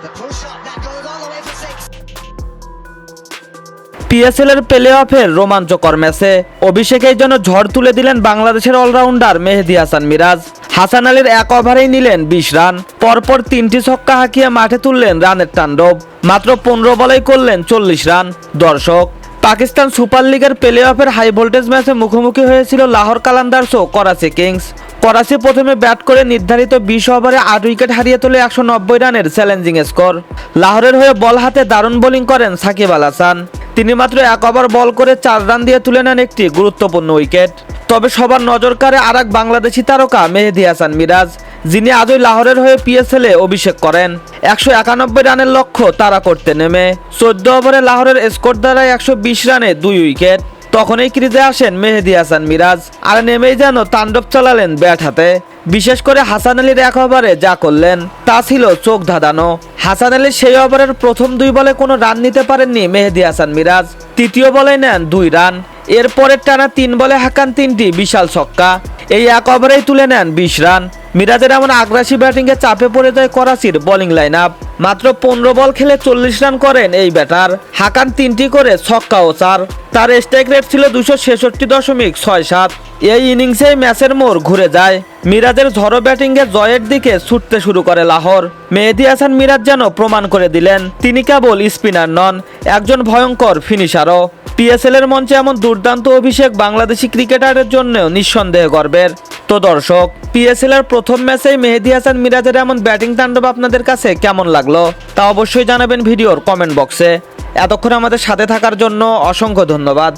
The push up that goes all the way for six. PSL এর play অফের রোমাঞ্চকর ম্যাচে অভিষেকের জন্য ঝড় তুলে দিলেন বাংলাদেশের অলরাউন্ডার মেহেদী হাসান মিরাজ। হাসান আলীর এক ওভারেই নিলেন 20 রান, পরপর 3টি ছক্কা হাঁকিয়ে মাঠে তুললেন রানের তাণ্ডব। মাত্র 15 বলেই করলেন 40 রান। দর্শক, পাকিস্তান সুপার লিগের প্লে অফের হাই ভোল্টেজ ম্যাচে মুখোমুখি হয়েছিল লাহোর কালান্দার্স ও করাচি কিংস। করাচি প্রথমে ব্যাট করে নির্ধারিত 20 ওভারে 8 উইকেট হারিয়ে তোলে 190 রানের চ্যালেঞ্জিং স্কোর। লাহোরের হয়ে বল হাতে দারুণ বোলিং করেন সাকিব আল হাসান। তিনি মাত্র 1 ওভার বল করে 4 রান দিয়ে তুলে নেন একটি গুরুত্বপূর্ণ উইকেট। তবে সবার নজর কাড়ে আরেক বাংলাদেশি তারকা মেহেদী হাসান মিরাজ, যিনি আজই লাহোরের হয়ে পিএসএল এ অভিষেক করেন। 191 রানের লক্ষ্য তারা করতে নেমে 14 ওভারে লাহোরের স্কোর দ্বারায় 120 রানে 2 উইকেট। তখনই ক্রিজে আসেন মেহেদী হাসান মিরাজ, আর নেমেই যেন তাণ্ডব চালালেন ব্যাট হাতে। বিশেষ করে হাসান আলীর 1 ওভারে যা করলেন তা ছিল চোখ ধাঁধানো। হাসান আলীর সেই ওভারের প্রথম 2 বলে কোনো রান নিতে পারেননি মেহেদী হাসান মিরাজ। তৃতীয় বলে নেন 2 রান। এরপরের টানা 3 বলে হাঁকান 3টি বিশাল ছক্কা। এই 1 ওভারেই তুলে নেন 20 রান। মিরাজের এমন আগ্রাসী ব্যাটিংয়ে চাপে পড়ে যায় করাচির বোলিং লাইন আপ। মাত্র 15 বল খেলে 40 রান করেন এই ব্যাটার, হাঁকান 3টি করে ছক্কা ও 4। তার স্ট্রাইক রেট ছিল 266.67। এই ইনিংসেই ম্যাচের মোড় ঘুরে যায়। মিরাজের ঝড়ো ব্যাটিংয়ে জয়ের দিকে ছুটতে শুরু করে লাহোর। মেহেদী হাসান মিরাজ যেন প্রমাণ করে দিলেন তিনি কেবল স্পিনার নন, একজন ভয়ঙ্কর ফিনিশারও। পিএসএল এর মঞ্চে এমন দুর্দান্ত অভিষেক বাংলাদেশি ক্রিকেটারের জন্য নিঃসন্দেহে গর্বের। তো দর্শক, পিএসএল এর প্রথম ম্যাচেই মেহেদী হাসান মিরাজের এমন ব্যাটিং তাণ্ডব আপনাদের কাছে কেমন লাগলো তা অবশ্যই জানাবেন ভিডিওর কমেন্ট বক্সে। এতক্ষণ আমাদের সাথে থাকার জন্য অসংখ্য ধন্যবাদ।